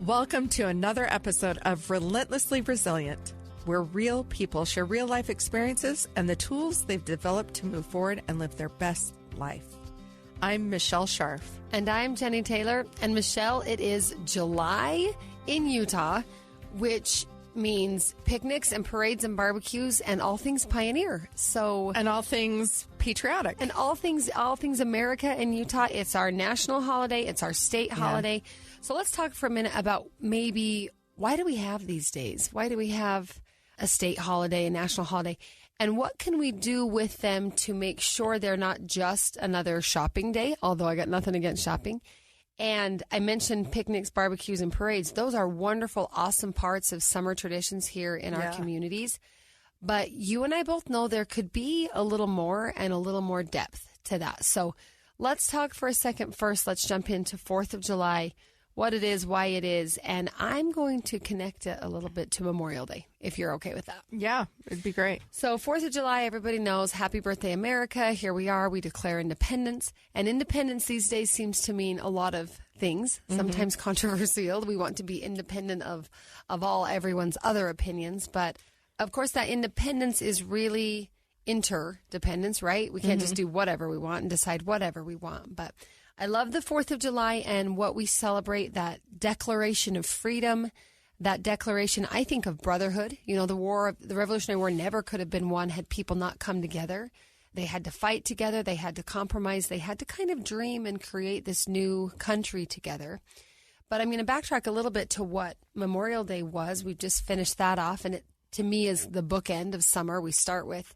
Welcome to another episode of Relentlessly Resilient, where real people share real life experiences and the tools they've developed to move forward and live their best life. I'm Michelle Scharf. And I'm Jennie Taylor. And Michelle, it is July in Utah, which means picnics and parades and barbecues and all things pioneer. And all things patriotic. And all things America and Utah. It's our national holiday. It's our state holiday. So let's talk for a minute about maybe why do we have these days? Why do we have a state holiday, a national holiday? And what can we do with them to make sure they're not just another shopping day, although I got nothing against shopping. And I mentioned picnics, barbecues, and parades. Those are wonderful, awesome parts of summer traditions here in our communities. But you and I both know there could be a little more and a little more depth to that. So let's talk for a second first. Let's jump into 4th of July. What it is, why it is, and I'm going to connect it a little bit to Memorial Day, if you're okay with that. Yeah, it'd be great. So 4th of July, everybody knows, Happy Birthday, America. Here we are. We declare independence. And independence these days seems to mean a lot of things, sometimes controversial. We want to be independent of everyone's other opinions. But, of course, that independence is really interdependence, right? We can't just do whatever we want and decide whatever we want. But I love the 4th of July and what we celebrate, that declaration of freedom, that declaration, I think, of brotherhood. You know, the Revolutionary War never could have been won had people not come together. They had to fight together. They had to compromise. They had to kind of dream and create this new country together. But I'm going to backtrack a little bit to what Memorial Day was. We've just finished that off, and it, to me, is the bookend of summer. We start with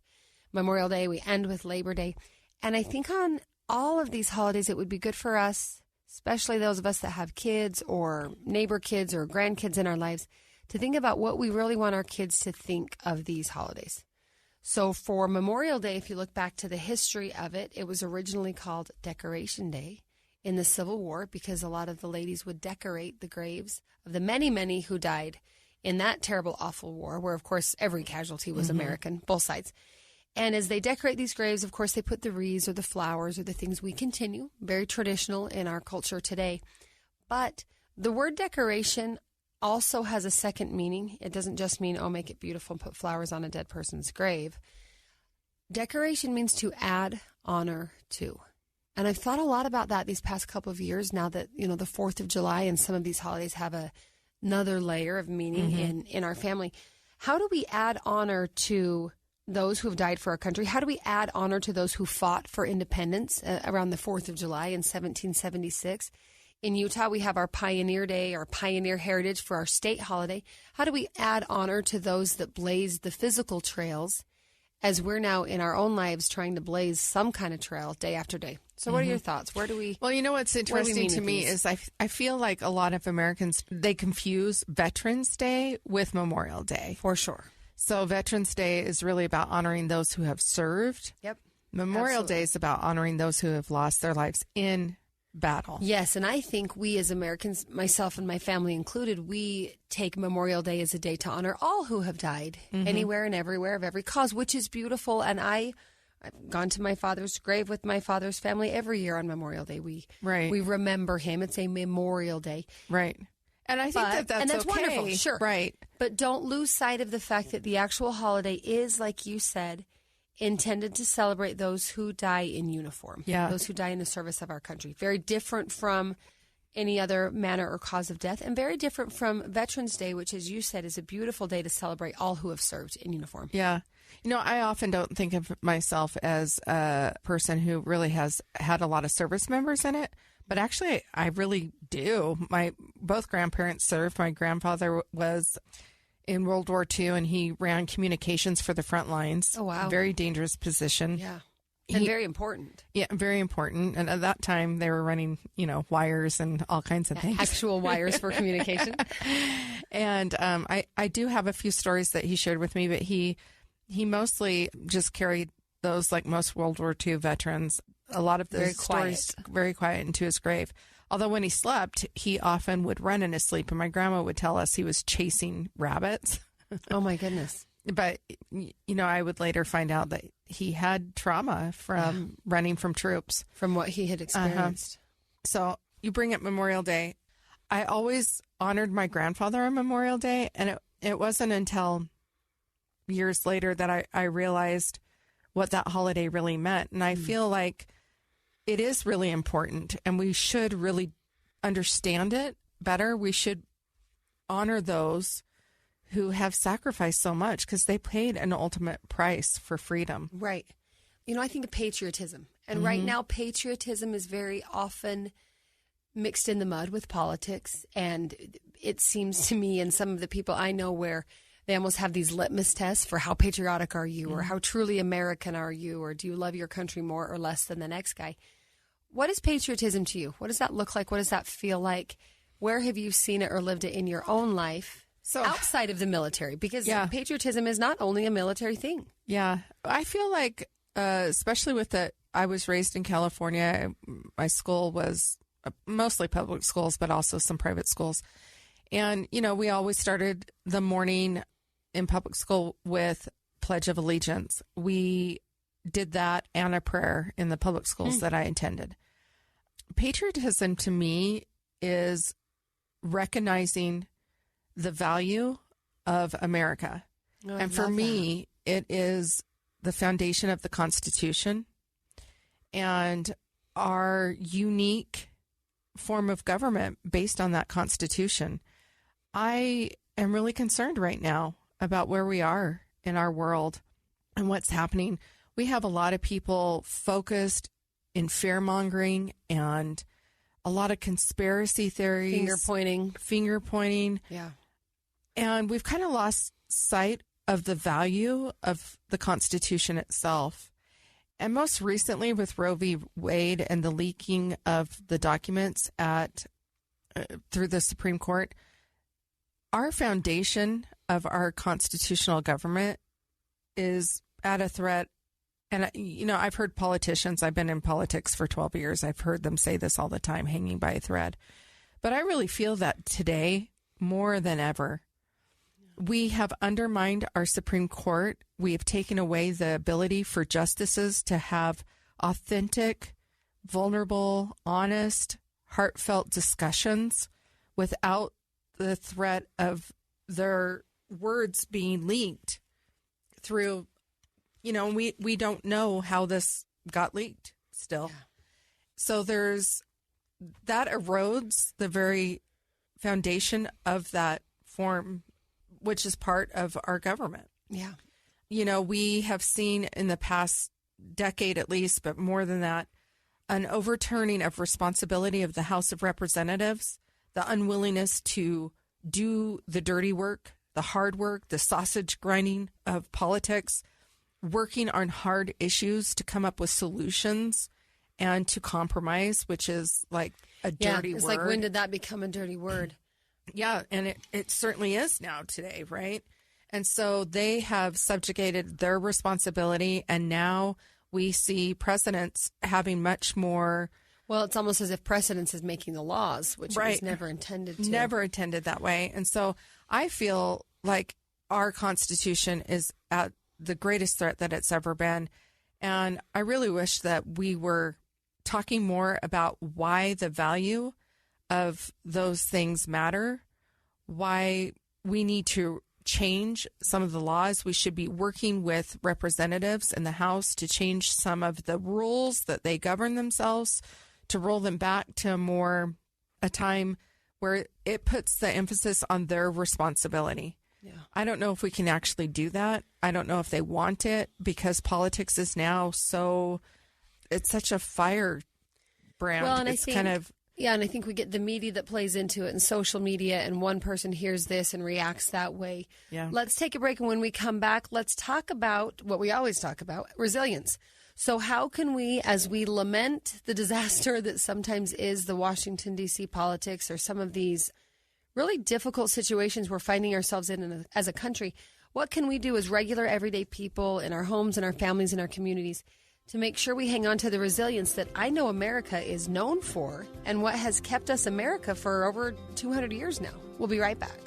Memorial Day. We end with Labor Day. And I think on all of these holidays, it would be good for us, especially those of us that have kids or neighbor kids or grandkids in our lives, to think about what we really want our kids to think of these holidays. So for Memorial Day, if you look back to the history of it, it was originally called Decoration Day in the Civil War because a lot of the ladies would decorate the graves of the many, many who died in that terrible, awful war, where, of course, every casualty was American, both sides. And as they decorate these graves, of course, they put the wreaths or the flowers or the things we continue, very traditional in our culture today. But the word decoration also has a second meaning. It doesn't just mean, oh, make it beautiful and put flowers on a dead person's grave. Decoration means to add honor to. And I've thought a lot about that these past couple of years now that, you know, the 4th of July and some of these holidays have another layer of meaning in our family. How do we add honor to those who have died for our country? How do we add honor to those who fought for independence around the 4th of July in 1776? In Utah, we have our Pioneer Day, our Pioneer Heritage for our state holiday. How do we add honor to those that blazed the physical trails as we're now in our own lives trying to blaze some kind of trail day after day? So what are your thoughts? Where do we... Well, you know what's interesting to me is I feel like a lot of Americans, they confuse Veterans Day with Memorial Day. For sure. So Veterans Day is really about honoring those who have served. Yep. Memorial Day is about honoring those who have lost their lives in battle. Yes, and I think we as Americans, myself and my family included, we take Memorial Day as a day to honor all who have died anywhere and everywhere of every cause, which is beautiful. And I've gone to my father's grave with my father's family every year on Memorial Day. We remember him. It's a Memorial Day. Right. And I think that's okay. Wonderful, sure. Right. But don't lose sight of the fact that the actual holiday is, like you said, intended to celebrate those who die in uniform, those who die in the service of our country. Very different from any other manner or cause of death, and very different from Veterans Day, which, as you said, is a beautiful day to celebrate all who have served in uniform. Yeah. You know, I often don't think of myself as a person who really has had a lot of service members in it. But actually, I really do. Both grandparents served. My grandfather was in World War II, and he ran communications for the front lines. Oh, wow. Very dangerous position. Yeah. And very important. Yeah, very important. And at that time, they were running, wires and all kinds of things. Actual wires for communication. And I do have a few stories that he shared with me, but he mostly just carried those, like most World War II veterans, a lot of the stories very quiet into his grave. Although when he slept, he often would run in his sleep, and my grandma would tell us he was chasing rabbits. Oh, my goodness. But, I would later find out that he had trauma from running from troops. From what he had experienced. So you bring up Memorial Day. I always honored my grandfather on Memorial Day, and it wasn't until years later that I realized what that holiday really meant. And I feel like it is really important, and we should really understand it better. We should honor those who have sacrificed so much because they paid an ultimate price for freedom. Right. I think of patriotism. And right now, patriotism is very often mixed in the mud with politics. And it seems to me, and some of the people I know, where they almost have these litmus tests for how patriotic are you, or how truly American are you, or do you love your country more or less than the next guy? What is patriotism to you? What does that look like? What does that feel like? Where have you seen it or lived it in your own life outside of the military? Because patriotism is not only a military thing. Yeah. I feel like, especially I was raised in California. My school was mostly public schools, but also some private schools. And, we always started the morning in public school with Pledge of Allegiance. We did that and a prayer in the public schools that I attended. Patriotism to me is recognizing the value of America. Oh, and for me, it is the foundation of the Constitution and our unique form of government based on that Constitution. I am really concerned right now about where we are in our world and what's happening. We have a lot of people focused in fear-mongering and a lot of conspiracy theories. Finger pointing. Yeah. And we've kind of lost sight of the value of the Constitution itself. And most recently with Roe v. Wade and the leaking of the documents through the Supreme Court, our foundation of our constitutional government is at a threat. And, I've heard politicians, I've been in politics for 12 years. I've heard them say this all the time, hanging by a thread. But I really feel that today, more than ever, we have undermined our Supreme Court. We have taken away the ability for justices to have authentic, vulnerable, honest, heartfelt discussions without the threat of their words being leaked through, we don't know how this got leaked still. Yeah. So that erodes the very foundation of that form, which is part of our government. Yeah. We have seen in the past decade at least, but more than that, an overturning of responsibility of the House of Representatives, the unwillingness to do the dirty work, the hard work, the sausage grinding of politics, working on hard issues to come up with solutions and to compromise, which is like a dirty word. It's like, when did that become a dirty word? Yeah, and it certainly is now today, right? And so they have subjugated their responsibility, and now we see presidents having much more. Well, it's almost as if precedence is making the laws, which was never intended to. Never intended that way. And so I feel like our Constitution is at the greatest threat that it's ever been. And I really wish that we were talking more about why the value of those things matter, why we need to change some of the laws. We should be working with representatives in the House to change some of the rules that they govern themselves, to roll them back to a time where it puts the emphasis on their responsibility. Yeah. I don't know if we can actually do that. I don't know if they want it, because politics is now it's such a firebrand. Well, and and I think we get the media that plays into it and social media, and one person hears this and reacts that way. Yeah. Let's take a break, and when we come back, let's talk about what we always talk about, resilience. So how can we, as we lament the disaster that sometimes is the Washington, D.C. politics, or some of these really difficult situations we're finding ourselves in as a country, what can we do as regular, everyday people in our homes and our families and our communities to make sure we hang on to the resilience that I know America is known for, and what has kept us America for over 200 years now? We'll be right back.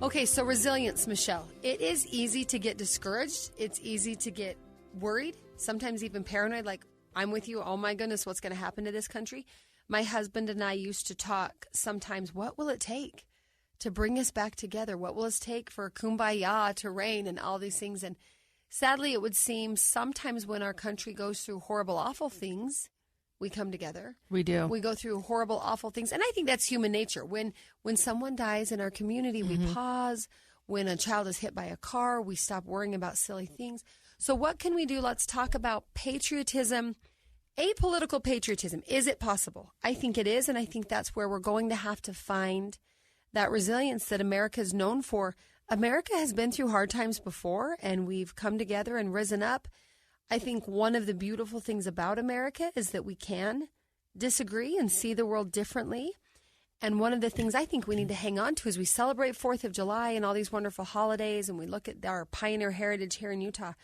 Okay, so resilience, Michelle. It is easy to get discouraged. It's easy to get worried, sometimes even paranoid, like, I'm with you. Oh, my goodness, what's going to happen to this country? My husband and I used to talk sometimes, what will it take to bring us back together? What will it take for kumbaya to reign and all these things? And sadly, it would seem sometimes when our country goes through horrible, awful things, we come together. We do. We go through horrible, awful things. And I think that's human nature. When someone dies in our community, we pause. When a child is hit by a car, we stop worrying about silly things. So what can we do? Let's talk about patriotism, apolitical patriotism. Is it possible? I think it is, and I think that's where we're going to have to find that resilience that America is known for. America has been through hard times before, and we've come together and risen up. I think one of the beautiful things about America is that we can disagree and see the world differently. And one of the things I think we need to hang on to as we celebrate 4th of July and all these wonderful holidays, and we look at our pioneer heritage here in Utah,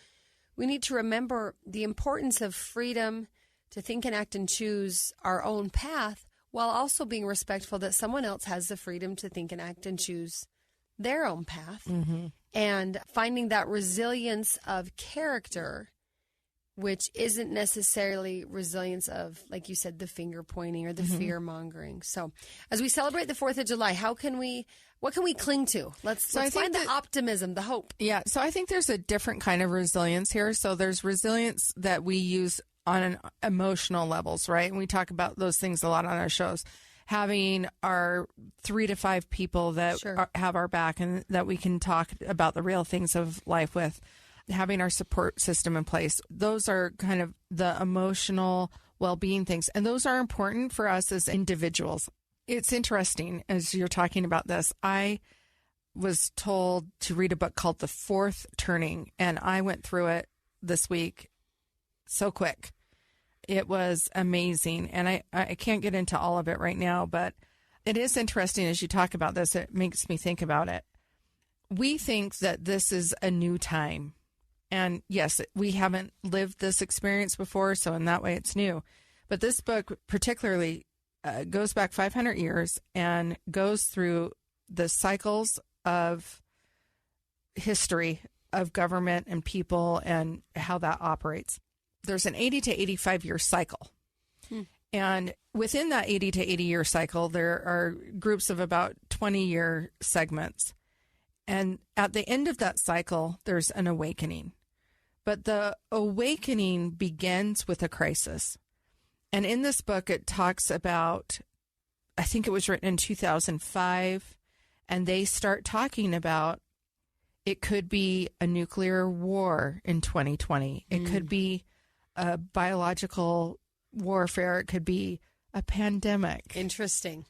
we need to remember the importance of freedom to think and act and choose our own path, while also being respectful that someone else has the freedom to think and act and choose their own path. And finding that resilience of character, which isn't necessarily resilience of, like you said, the finger pointing or the fear mongering. So as we celebrate the 4th of July, what can we cling to? Let's find the optimism, the hope. Yeah. So I think there's a different kind of resilience here. So there's resilience that we use on an emotional levels, right? And we talk about those things a lot on our shows. Having our 3 to 5 people that have our back and that we can talk about the real things of life with. Having our support system in place. Those are kind of the emotional well-being things. And those are important for us as individuals. It's interesting as you're talking about this. I was told to read a book called The Fourth Turning, and I went through it this week so quick. It was amazing. And I can't get into all of it right now, but it is interesting as you talk about this. It makes me think about it. We think that this is a new time. And yes, we haven't lived this experience before, so in that way it's new. But this book particularly goes back 500 years and goes through the cycles of history of government and people and how that operates. There's an 80 to 85 year cycle. And within that 80 to 80 year cycle, there are groups of about 20-year segments. And at the end of that cycle, there's an awakening. But the awakening begins with a crisis. And in this book, it talks about, I think it was written in 2005, and they start talking about it could be a nuclear war in 2020. It could be a biological warfare. It could be a pandemic. Interesting.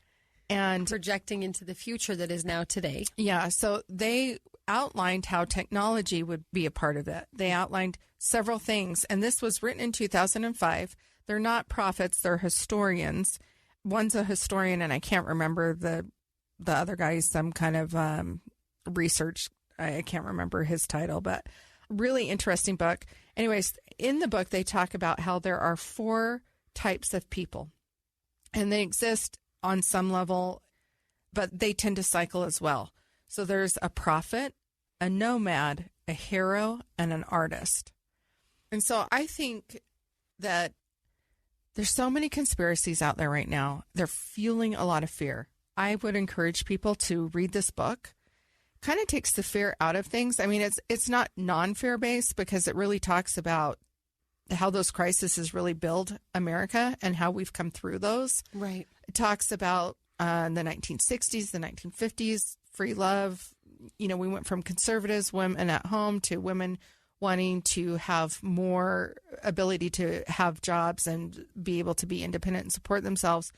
And projecting into the future that is now today. Yeah. So they outlined how technology would be a part of it. They outlined several things. And this was written in 2005. They're not prophets. They're historians. One's a historian, and I can't remember the other guy's some kind of research. I can't remember his title, but really interesting book. Anyways, in the book, they talk about how there are 4 types of people, and they exist on some level, but they tend to cycle as well. So there's a prophet, a nomad, a hero, and an artist. And so I think that there's so many conspiracies out there right now. They're fueling a lot of fear. I would encourage people to read this book. Kind of takes the fear out of things. I mean, it's not non-fear based because it really talks about how those crises really build America and how we've come through those. Right. It talks about the 1960s, the 1950s, free love. You know, we went from conservatives, women at home, to women wanting to have more ability to have jobs and be able to be independent and support themselves.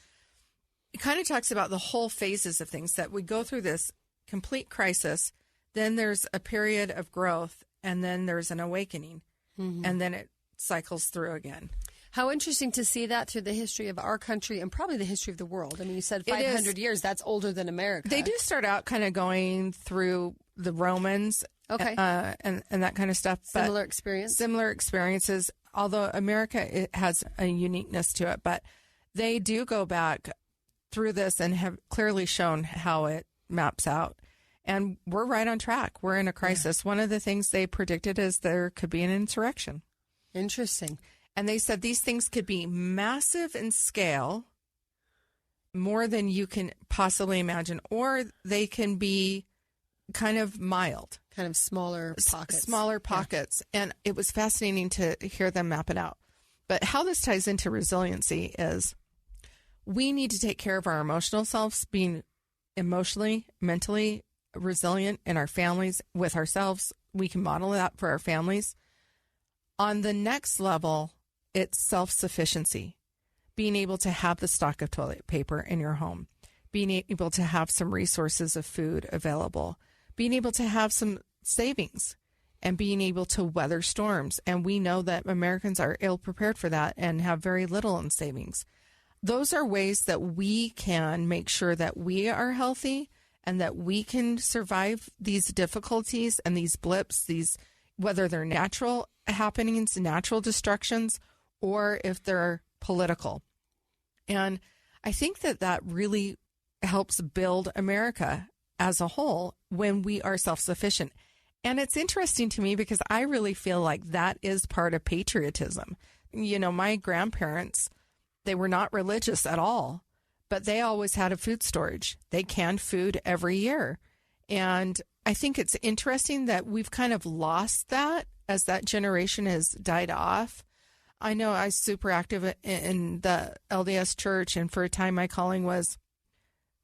It kind of talks about the whole phases of things, that we go through this complete crisis, then there's a period of growth, and then there's an awakening, and then it cycles through again. How interesting to see that through the history of our country and probably the history of the world. I mean, you said 500 years. That's older than America. They do start out kind of going through the Romans, okay, and that kind of stuff. Similar experience. Similar experiences, although America, it has a uniqueness to it. But they do go back through this and have clearly shown how it maps out. And we're right on track. We're in a crisis. Yeah. One of the things they predicted is there could be an insurrection. Interesting. And they said these things could be massive in scale, more than you can possibly imagine, or they can be kind of mild. Kind of smaller pockets. Smaller pockets. Yeah. And it was fascinating to hear them map it out. But how this ties into resiliency is we need to take care of our emotional selves, being emotionally, mentally resilient in our families, with ourselves. We can model that for our families. On the next level, it's self-sufficiency, being able to have the stock of toilet paper in your home, being able to have some resources of food available, being able to have some savings, and being able to weather storms. And we know that Americans are ill-prepared for that and have very little in savings. Those are ways that we can make sure that we are healthy and that we can survive these difficulties and these blips, these, whether they're natural happenings, natural destructions, or if they're political. And I think that that really helps build America as a whole when we are self-sufficient. And it's interesting to me because I really feel like that is part of patriotism. You know, my grandparents, they were not religious at all, but they always had a food storage. They canned food every year. And I think it's interesting that we've kind of lost that as that generation has died off. I know I was super active in the LDS church, and for a time my calling was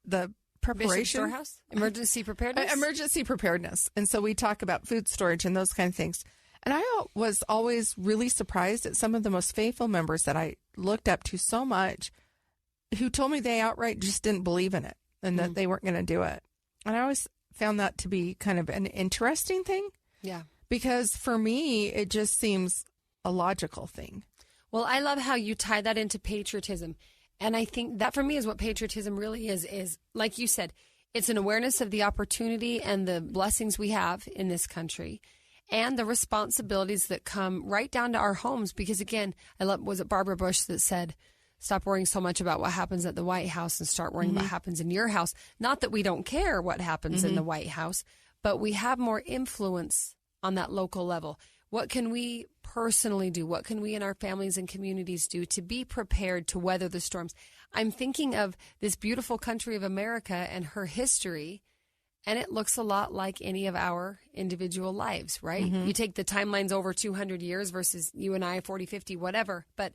the preparation. Storehouse? Emergency preparedness? Emergency preparedness. And so we talk about food storage and those kind of things. And I was always really surprised at some of the most faithful members that I looked up to so much who told me they outright just didn't believe in it and that they weren't going to do it. And I always found that to be kind of an interesting thing. Yeah. Because for me, it just seems a logical thing. Well, I love how you tie that into patriotism. And I think that for me is what patriotism really is like you said, it's an awareness of the opportunity and the blessings we have in this country and the responsibilities that come right down to our homes. Because again, was it Barbara Bush that said, stop worrying so much about what happens at the White House and start worrying about what happens in your house. Not that we don't care what happens in the White House, but we have more influence on that local level. What can we personally do? What can we in our families and communities do to be prepared to weather the storms? I'm thinking of this beautiful country of America and her history, and it looks a lot like any of our individual lives, right? You take the timelines over 200 years versus you and I, 40, 50, whatever, but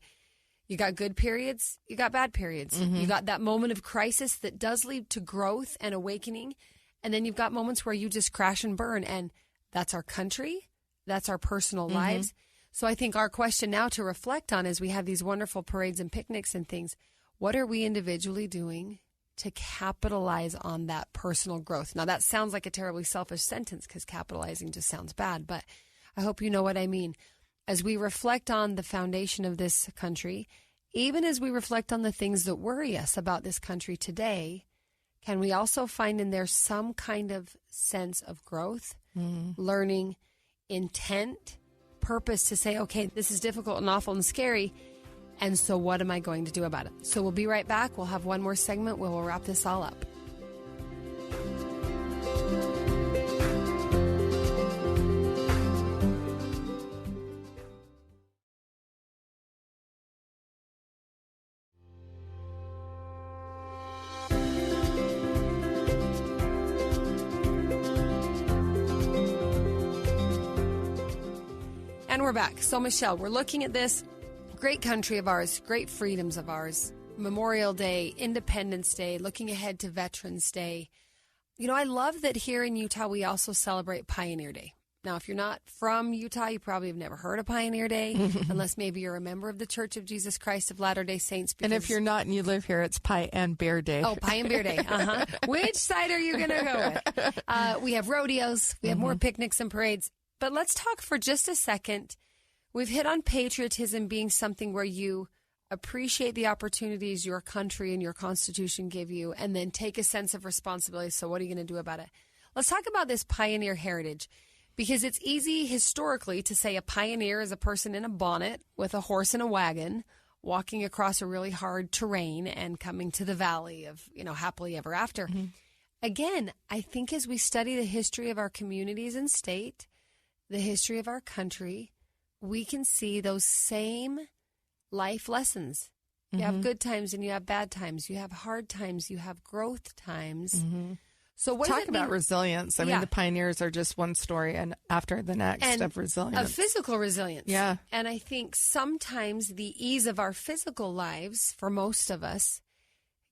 you got good periods, you got bad periods. You got that moment of crisis that does lead to growth and awakening, and then you've got moments where you just crash and burn, and that's our country. That's our personal lives. So I think our question now to reflect on as we have these wonderful parades and picnics and things, what are we individually doing to capitalize on that personal growth? Now, that sounds like a terribly selfish sentence because capitalizing just sounds bad, but I hope you know what I mean. As we reflect on the foundation of this country, even as we reflect on the things that worry us about this country today, can we also find in there some kind of sense of growth, learning, intent, purpose to say, okay, this is difficult and awful and scary, and so what am I going to do about it? So we'll be right back. We'll have one more segment where we'll wrap this all up. And we're back. So, Michelle, we're looking at this great country of ours, great freedoms of ours, Memorial Day, Independence Day, looking ahead to Veterans Day. You know, I love that here in Utah, we also celebrate Pioneer Day. Now, if you're not from Utah, you probably have never heard of Pioneer Day, unless maybe you're a member of the Church of Jesus Christ of Latter-day Saints. And if you're not and you live here, it's Pie and Bear Day. Oh, Pie and Bear Day. Which side are you going to go with? We have rodeos. We have more picnics and parades. But let's talk for just a second. We've hit on patriotism being something where you appreciate the opportunities your country and your Constitution give you and then take a sense of responsibility. So what are you going to do about it? Let's talk about this pioneer heritage, because it's easy historically to say a pioneer is a person in a bonnet with a horse and a wagon walking across a really hard terrain and coming to the valley of, happily ever after. again, I think as we study the history of our communities and state, the history of our country, we can see those same life lessons. You have good times and you have bad times. You have hard times. You have growth times. So what Talk about resilience. I mean, the pioneers are just one story and after the next of resilience. Of physical resilience. Yeah. And I think sometimes the ease of our physical lives, for most of us,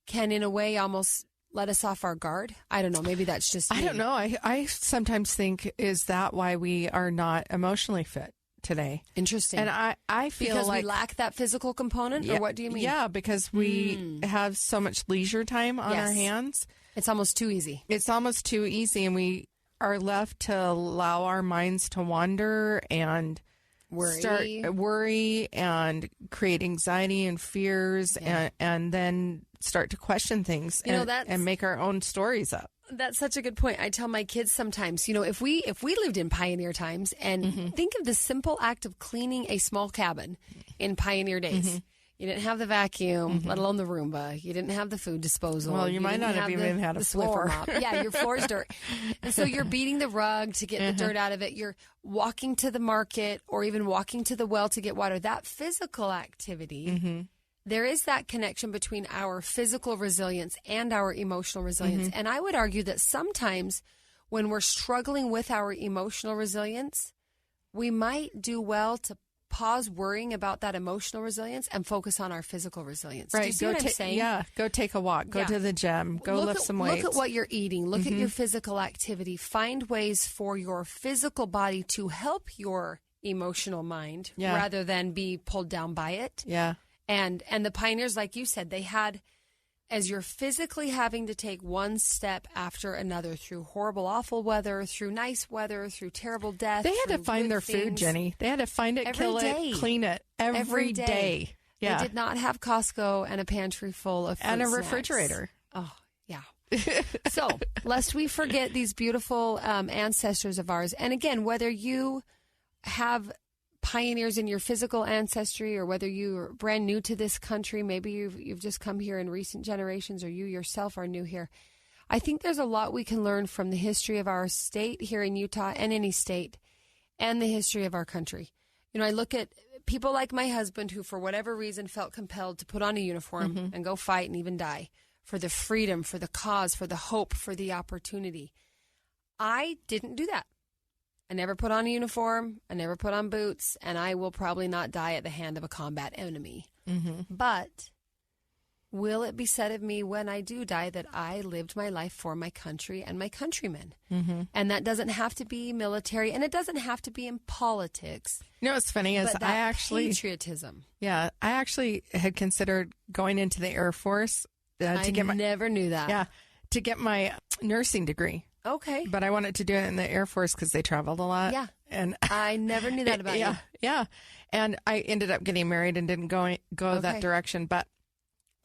can in a way almost let us off our guard. I don't know. Maybe that's just me. I don't know. I sometimes think, is that why we are not emotionally fit today? Interesting. And I feel because like we lack that physical component, or what do you mean? Yeah, because we have so much leisure time on our hands. It's almost too easy. It's almost too easy, and we are left to allow our minds to wander and worry and create anxiety and fears, and then start to question things and make our own stories up. That's such a good point. I tell my kids sometimes, if we lived in pioneer times and think of the simple act of cleaning a small cabin in pioneer days. You didn't have the vacuum, let alone the Roomba. You didn't have the food disposal. Well, you might not have even had a floor. Mop. Yeah, your floor's dirt. And so you're beating the rug to get the dirt out of it. You're walking to the market or even walking to the well to get water. That physical activity, there is that connection between our physical resilience and our emotional resilience. And I would argue that sometimes when we're struggling with our emotional resilience, we might do well to pause worrying about that emotional resilience and focus on our physical resilience. Right. Do you see what I'm saying? Yeah. Go take a walk. Go to the gym. Go lift some weights. Look at what you're eating. Look at your physical activity. Find ways for your physical body to help your emotional mind rather than be pulled down by it. Yeah. And the pioneers, like you said, they had, as you're physically having to take one step after another through horrible, awful weather, through nice weather, through terrible death. They had to find their food, Jenny. They had to find it, kill it, clean it every day. Yeah. They did not have Costco and a pantry full of fruit and a snacks. refrigerator. Oh, yeah. So, lest we forget these beautiful ancestors of ours. And again, whether you have pioneers in your physical ancestry or whether you're brand new to this country, maybe you've just come here in recent generations or you yourself are new here. I think there's a lot we can learn from the history of our state here in Utah and any state and the history of our country. I look at people like my husband who for whatever reason felt compelled to put on a uniform and go fight and even die for the freedom, for the cause, for the hope, for the opportunity. I didn't do that. I never put on a uniform, I never put on boots, and I will probably not die at the hand of a combat enemy. But will it be said of me when I do die that I lived my life for my country and my countrymen? And that doesn't have to be military, and it doesn't have to be in politics. What's funny is I actually... patriotism. Yeah, I actually had considered going into the Air Force to get my... never knew that. Yeah, to get my nursing degree. Okay. But I wanted to do it in the Air Force because they traveled a lot. Yeah. And I never knew that about you. Yeah. And I ended up getting married and didn't go that direction. But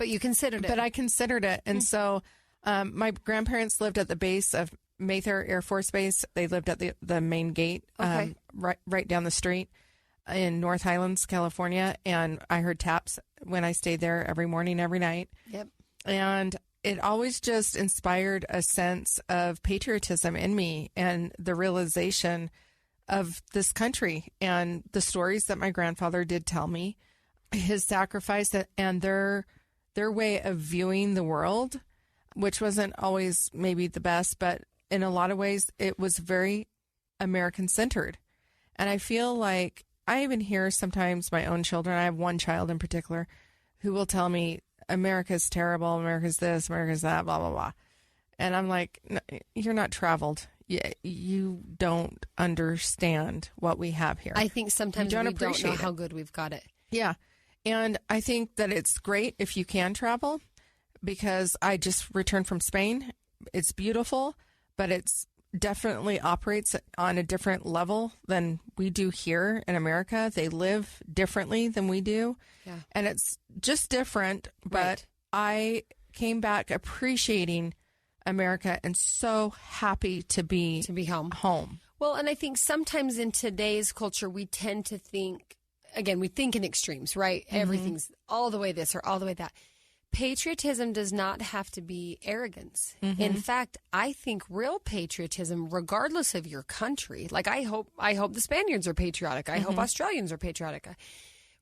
you considered it. But I considered it. And so my grandparents lived at the base of Mather Air Force Base. They lived at the main gate right down the street in North Highlands, California. And I heard taps when I stayed there every morning, every night. Yep. And it always just inspired a sense of patriotism in me and the realization of this country and the stories that my grandfather did tell me, his sacrifice and their way of viewing the world, which wasn't always maybe the best, but in a lot of ways it was very American centered. And I feel like I even hear sometimes my own children, I have one child in particular, who will tell me, America's terrible, America's this, America's that, blah, blah, blah. And I'm like, no, you're not traveled. You don't understand what we have here. I think sometimes we don't know how good we've got it. Yeah. And I think that it's great if you can travel because I just returned from Spain. It's beautiful, but it's definitely operates on a different level than we do here in America. They live differently than we do. Yeah. And it's just different, but I came back appreciating America and so happy to be home. Well, and I think sometimes in today's culture, we tend to think, again, we think in extremes, right? Everything's all the way this or all the way that. Patriotism does not have to be arrogance. Mm-hmm. In fact, I think real patriotism, regardless of your country, like I hope the Spaniards are patriotic. I hope Australians are patriotic.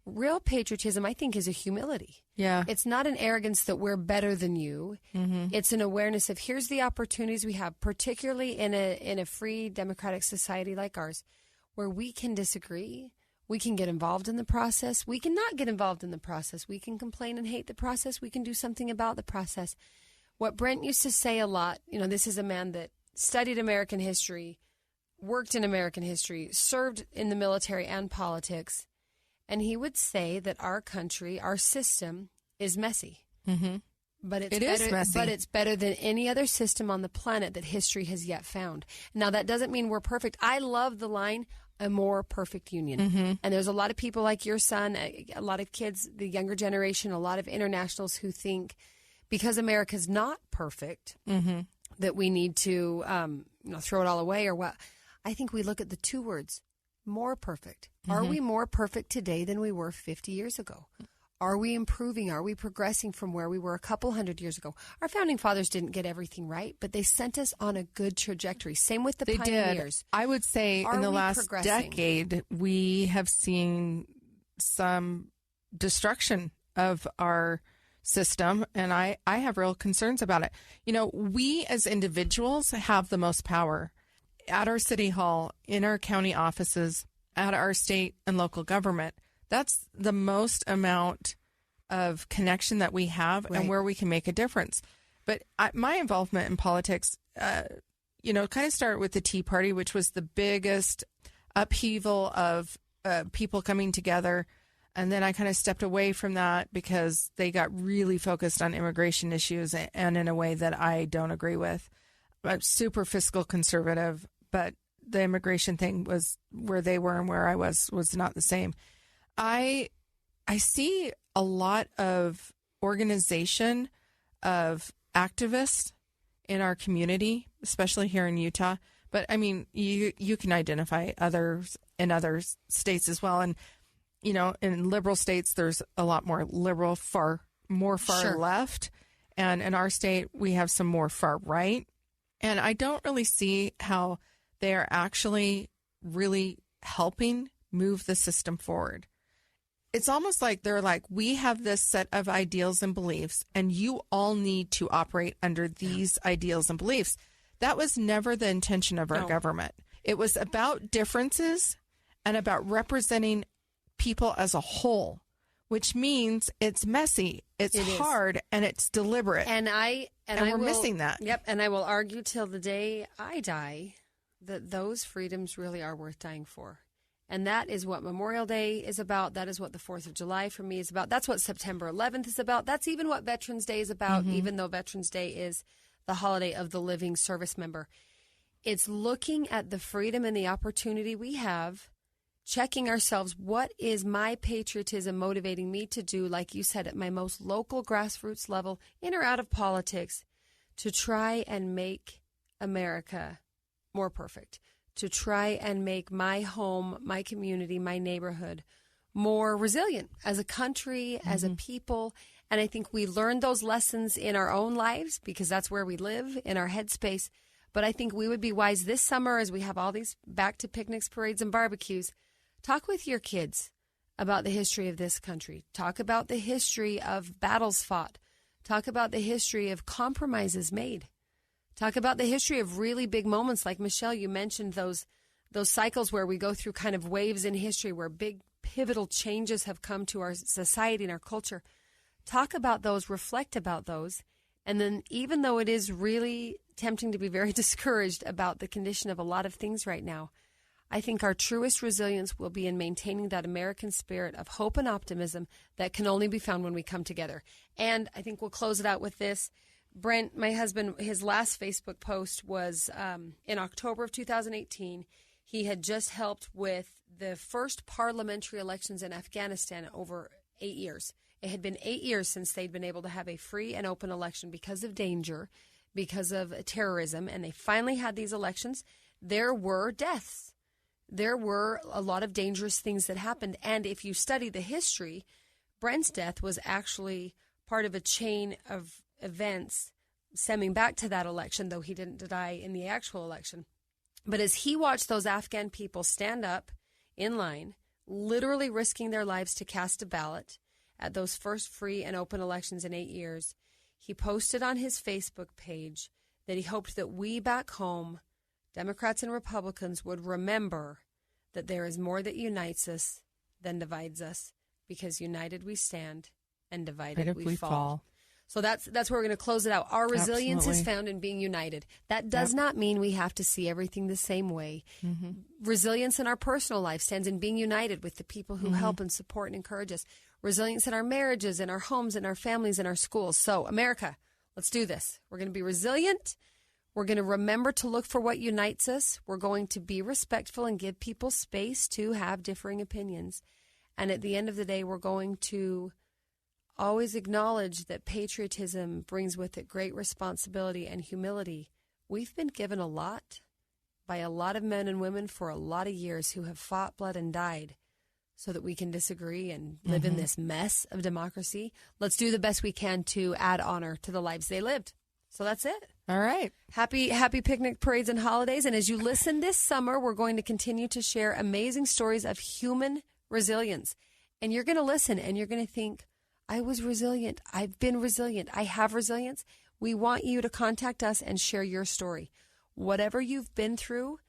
Real patriotism, I think, is a humility. Yeah. It's not an arrogance that we're better than you. Mm-hmm. It's an awareness of here's the opportunities we have, particularly in a free democratic society like ours, where we can disagree. We can get involved in the process. We can not get involved in the process. We can complain and hate the process. We can do something about the process. What Brent used to say a lot, this is a man that studied American history, worked in American history, served in the military and politics, and he would say that our country, our system, is messy. Mm-hmm. But it is messy. But it's better than any other system on the planet that history has yet found. Now, that doesn't mean we're perfect. I love the line, a more perfect union. Mm-hmm. And there's a lot of people like your son, a lot of kids, the younger generation, a lot of internationals who think because America's not perfect, mm-hmm. that we need to throw it all away or what. I think we look at the two words, more perfect. Mm-hmm. Are we more perfect today than we were 50 years ago? Are we improving? Are we progressing from where we were a couple hundred years ago? Our founding fathers didn't get everything right, but they sent us on a good trajectory. Same with the pioneers. I would say in the last decade, we have seen some destruction of our system, and I have real concerns about it. We as individuals have the most power at our city hall, in our county offices, at our state and local government. That's the most amount of connection that we have and where we can make a difference. But my involvement in politics, kind of started with the Tea Party, which was the biggest upheaval of people coming together. And then I kind of stepped away from that because they got really focused on immigration issues and in a way that I don't agree with. I'm super fiscal conservative, but the immigration thing was where they were and where I was not the same. I see a lot of organization of activists in our community, especially here in Utah. But I mean, you can identify others in other states as well. And, in liberal states, there's a lot more liberal, far sure. left. And in our state, we have some more far right. And I don't really see how they are actually really helping move the system forward. It's almost like they're like, we have this set of ideals and beliefs, and you all need to operate under these ideals and beliefs. That was never the intention of our government. It was about differences and about representing people as a whole, which means it's messy, it's hard, and it's deliberate. And we're missing that. Yep, and I will argue till the day I die that those freedoms really are worth dying for. And that is what Memorial Day is about. That is what the 4th of July for me is about. That's what September 11th is about. That's even what Veterans Day is about, mm-hmm. even though Veterans Day is the holiday of the living service member. It's looking at the freedom and the opportunity we have, checking ourselves, what is my patriotism motivating me to do, like you said, at my most local grassroots level, in or out of politics, to try and make America more perfect, to try and make my home, my community, my neighborhood more resilient as a country, mm-hmm. as a people. And I think we learned those lessons in our own lives because that's where we live, in our headspace. But I think we would be wise this summer as we have all these back to picnics, parades, and barbecues. Talk with your kids about the history of this country. Talk about the history of battles fought. Talk about the history of compromises made. Talk about the history of really big moments. Like Michelle, you mentioned those cycles where we go through kind of waves in history where big pivotal changes have come to our society and our culture. Talk about those, reflect about those. And then even though it is really tempting to be very discouraged about the condition of a lot of things right now, I think our truest resilience will be in maintaining that American spirit of hope and optimism that can only be found when we come together. And I think we'll close it out with this. Brent, my husband, his last Facebook post was in October of 2018. He had just helped with the first parliamentary elections in Afghanistan over 8 years. It had been 8 years since they'd been able to have a free and open election because of danger, because of terrorism, and they finally had these elections. There were deaths. There were a lot of dangerous things that happened. And if you study the history, Brent's death was actually part of a chain of events stemming back to that election, though he didn't die in the actual election. But as he watched those Afghan people stand up in line, literally risking their lives to cast a ballot at those first free and open elections in 8 years, he posted on his Facebook page that he hoped that we back home, Democrats and Republicans, would remember that there is more that unites us than divides us, because united we stand and divided we fall. So that's where we're going to close it out. Our resilience is found in being united. That does not mean we have to see everything the same way. Mm-hmm. Resilience in our personal life stands in being united with the people who help and support and encourage us. Resilience in our marriages, in our homes, in our families, in our schools. So, America, let's do this. We're going to be resilient. We're going to remember to look for what unites us. We're going to be respectful and give people space to have differing opinions. And at the end of the day, we're going to always acknowledge that patriotism brings with it great responsibility and humility. We've been given a lot by a lot of men and women for a lot of years who have fought, bled, and died so that we can disagree and live in this mess of democracy. Let's do the best we can to add honor to the lives they lived. So that's it. All right. Happy picnic parades and holidays. And as you listen this summer, we're going to continue to share amazing stories of human resilience. And you're going to listen and you're going to think, I was resilient. I've been resilient. I have resilience. We want you to contact us and share your story. Whatever you've been through,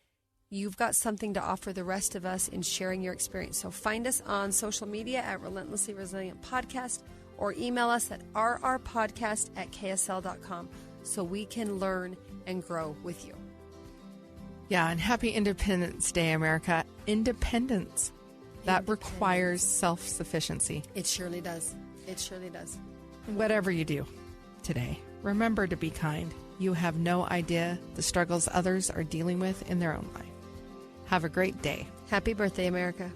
you've got something to offer the rest of us in sharing your experience. So find us on social media at Relentlessly Resilient Podcast, or email us at rrpodcast@ksl.com so we can learn and grow with you. Yeah, and happy Independence Day, America. Independence. That requires self-sufficiency. It surely does. It surely does. Whatever you do today, remember to be kind. You have no idea the struggles others are dealing with in their own life. Have a great day. Happy birthday, America.